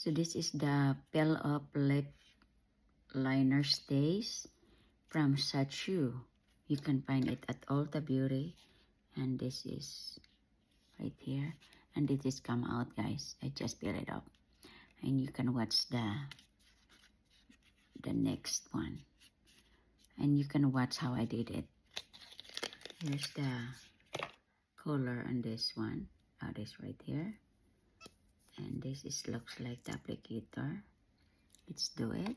So this is the Peel Up Lip Liner Stays from Sachu. You can find it at Ulta Beauty. And this is right here. And it is come out, guys. I just peel it up. And you can watch the next one. And you can watch how I did it. Here's the color on this one. Oh, this right here. And this is looks like the applicator. Let's do it.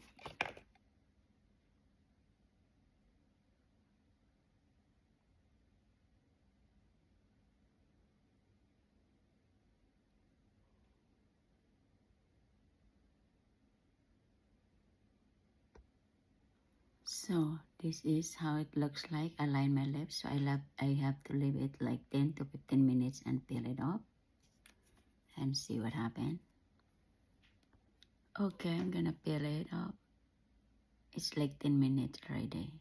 So this is how it looks like. I line my lips. So I have to leave it like 10 to 15 minutes and peel it off and see what happened. Okay, I'm gonna peel it off. It's like 10 minutes already.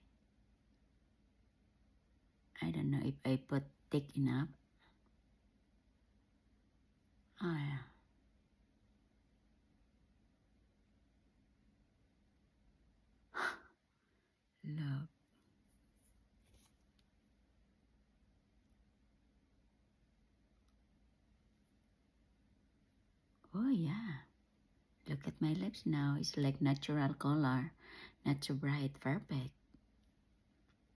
I don't know if I put thick enough. Oh yeah. Look. Oh yeah. Look at my lips now. It's like natural color. Not too bright. Perfect.